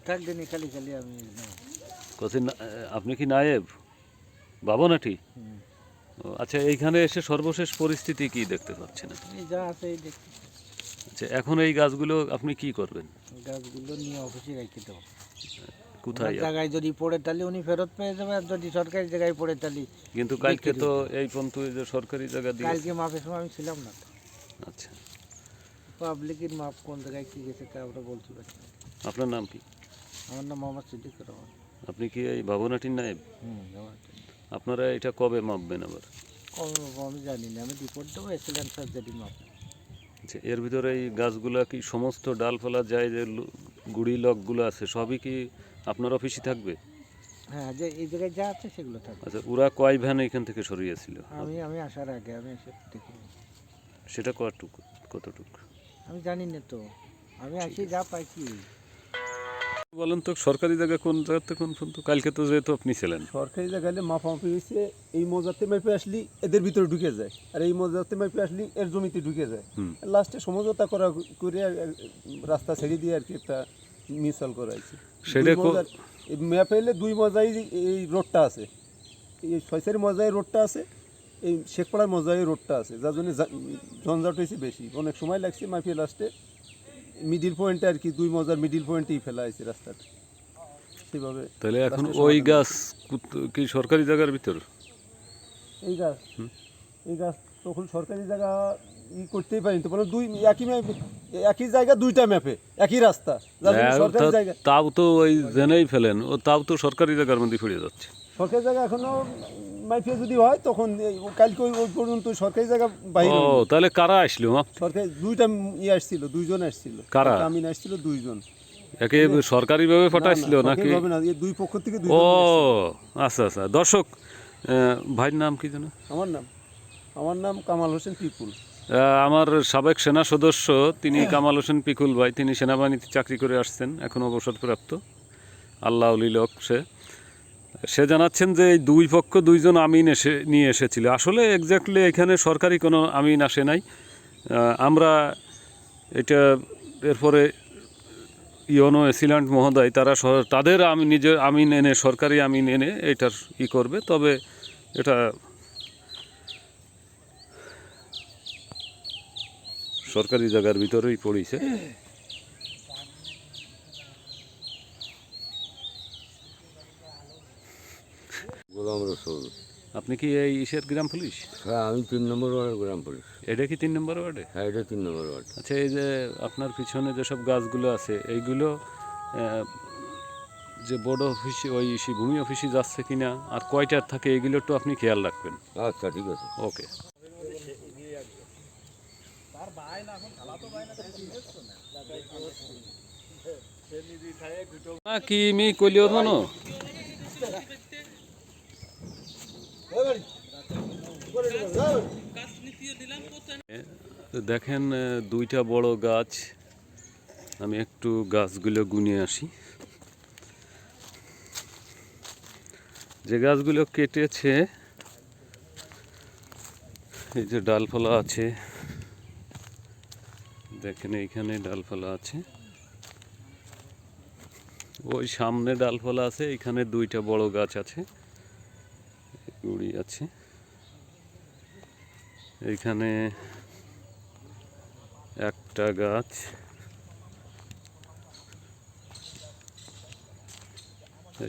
থাকবেনি খালি খালি আমি কোথায় আপনি কি নায়েব বাবনাটি? আচ্ছা, এইখানে এসে সর্বশেষ পরিস্থিতি কি দেখতে পাচ্ছেন? এই যা আছে এই দেখতে। আচ্ছা, এখন এই গাছগুলো আপনি কি করবেন? গাছগুলো নিয়ে অফিসে রেখে দেবো। কোথায়? জায়গায় যদি পড়ে তাহলে উনি ফেরত পেয়ে যাবে, আর যদি সরকারি জায়গায় পড়ে তাহলে। কিন্তু কালকে তো এই পর্যন্ত যে সরকারি জায়গা দিয়ে। কালকে মাপের সময় আমি ছিলাম না। আচ্ছা, পাবলিকের মাপ কোন জায়গায় কি গেছে তা আমরা বলতে পারছি না। আপনার নাম কি? আমার নাম মোহাম্মদ সিদ্দিকুর রহমান। আপনি কি এই বাবনাটির নায়েব? আপনারা এটা কবে মাপবেন আবার? আমি জানি না, আমি রিপোর্ট দেবো এক্সিলেন্ট সার্জারি মাপ। আচ্ছা, এর ভিতরে এই গাছগুলা কি সমস্ত ডালপালা যায় যে গুড়ি লকগুলো আছে সবই কি আপনার অফিসে থাকবে? হ্যাঁ, যে এই জায়গায় যা আছে সেগুলো থাকবে। আচ্ছা, ওরা কয় ভ্যান এখান থেকে সরিয়েছিল? আমি আসার আগে আমি এসে দেখিনি। সেটা কতটুকু আমি জানি না তো, আমি আসি যা পাইছি। বলেন তো, সরকারি জায়গা কোন জায়গাতে কোন পর্যন্ত? কালকে তো যেহেতু আপনি ছিলেন। সরকারি জায়গায় মাপামাপি হয়েছে, এই মজাতে মাপে আসলি এদের ভিতরে ঢুকে যায়, আর এই মজাতে মাপে আসলি এর জমিতে ঢুকে যায়। লাস্টে সমঝোতা করে রাস্তা ছেড়ে দিয়ে আর কি একটা মিসাল করাইছে। সেটা ম্যাপে এলে দুই মজাই এই রোডটা আছে, এই ছয়সারি মজাই রোডটা আছে, এই শেখপাড়ার মজাই রোডটা আছে, যার জন্য ঝঞ্ঝাট হয়েছে বেশি, অনেক সময় লাগছে মাপিয়ে লাস্টে মিডিল পয়েন্টে আর কি দুই মজার মিডিল পয়েন্টেই ফেলা হয়েছে রাস্তাটা সেভাবে। তাহলে এখন ওই গাছ কি সরকারি জায়গার ভিতর? এই গাছ তখন সরকারি জায়গা করতেই পারিনি তো, বলে দুই একই জায়গা দুইটা ম্যাপে একই রাস্তা, সরকারি জায়গা তাও তো ওই জেনেই ফেলেন, ও তাও তো সরকারি জায়গার মধ্যে ফিরে যাচ্ছে। সরকারি জায়গা এখনো মাইফিয়া যদি হয় তখন কালকে ওই পর্যন্ত সরকারি জায়গা বাইরে। ও, তাহলে কারা আসলো? সরকারি দুইটা আসছিল, দুইজন আসছিল। কারা? আমি আসছিল দুইজন। একে সরকারি ভাবে পাঠাইছিল নাকি? দুই পক্ষ থেকে ও আচ্ছা আচ্ছা। দর্শক, ভাইয়ের নাম কি জানো? আমার নাম কামাল হোসেন পিকুল। আমার সাবেক সেনা সদস্য তিনি কামাল হোসেন পিকুল ভাই, তিনি সেনাবাহিনীতে চাকরি করে আসছেন, এখন অবসরপ্রাপ্ত আল্লাহ লোক। সে জানাচ্ছেন যে এই দুই পক্ষ দুইজন আমিন নিয়ে এসেছিল। আসলে এক্স্যাক্টলি এখানে সরকারি কোনো আমিন আসে নাই। আমরা এটা এরপরে ইউনো এসিল্যান্ড মহোদয় তারা তাদের নিজের আমিন এনে, সরকারি আমিন এনে এটার করবে। তবে এটা সরকারি জায়গার ভিতরেই পড়েছে। গোলাম রসুল। আপনি কি এই ইসের গ্রাম পুলিশ? হ্যাঁ, আমি 3 নম্বর ওয়ার্ডের গ্রাম পুলিশ। এটা কি 3 নম্বর ওয়ার্ডে? হ্যাঁ, এটা 3 নম্বর ওয়ার্ড। আচ্ছা, এই যে আপনার পিছনে যেসব গাছগুলো আছে এইগুলো যে বোর্ড অফিসে ওই ভূমি অফিসে যাচ্ছে কিনা আর কয়টার থাকে এগুলো একটু আপনি খেয়াল রাখবেন। আচ্ছা, ঠিক আছে। ওকে। কি মি কইলিও মানো দেখেন, দুইটা বড় গাছ। আমি একটু গাছগুলো গুনিয়ে আসি। যে গাছগুলো কেটেছে, এই যে ডালপালা আছে, দেখেন এইখানে ডালপালা আছে, ওই সামনে ডালপালা আছে, এইখানে দুইটা বড় গাছ আছে, গুড়ি আছে, এইখানে একটা গাছ,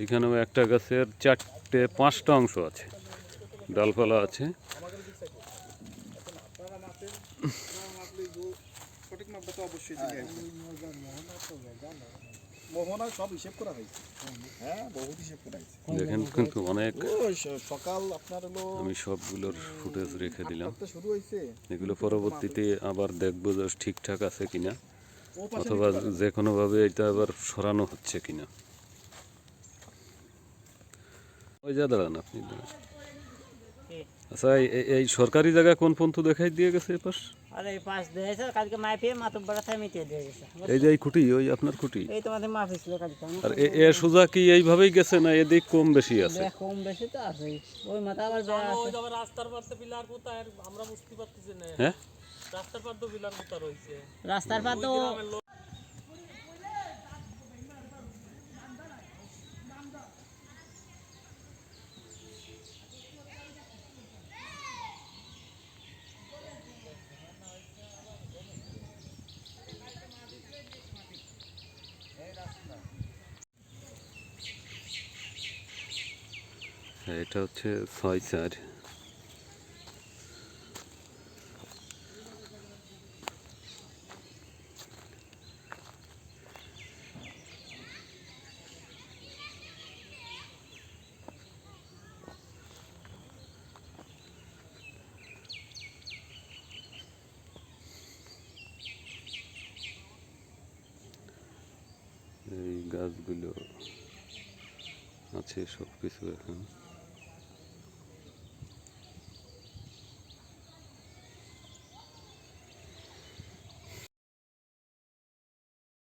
এইখানেও একটা গাছের 4-5টা অংশ আছে, ডালপালা আছে। দেখেন কিন্তু অনেক, আমি সবগুলোর ফুটেজ রেখে দিলাম। এগুলো পরবর্তীতে আবার দেখবো যে ঠিকঠাক আছে কিনা, অথবা যে কোনোভাবে এটা আবার সরানো হচ্ছে কিনা। ওই যা দাঁড়ান আপনি। আচ্ছা, এই সরকারি জায়গা কোন পন্থ দেখাই দিয়ে গেছে এপাশ? আরে এই পাশ দিয়েছে কালকে মাইফিয়ে মাতব্বরা থাই মিটিয়ে দিয়ে গেছে। এই যে এই খুঁটি, ওই আপনার খুঁটি, এই তোমাদের মাফি ছিল কালকে। আর এ সোজা কি এইভাবেই গেছে না এদিক কম বেশি আছে? কম বেশি তো আছে, ওই মাথা আবার যায় আছে। ওই আবার রাস্তার পাশে পিলার পোতা, আমরা বুঝতে পারতেছি না। হ্যাঁ, রাস্তার পাশে তো পিলার পোতা রইছে। রাস্তার পাশে তো এটা হচ্ছে 6-4। এই গাছগুলো আছে সব কিছু এখন।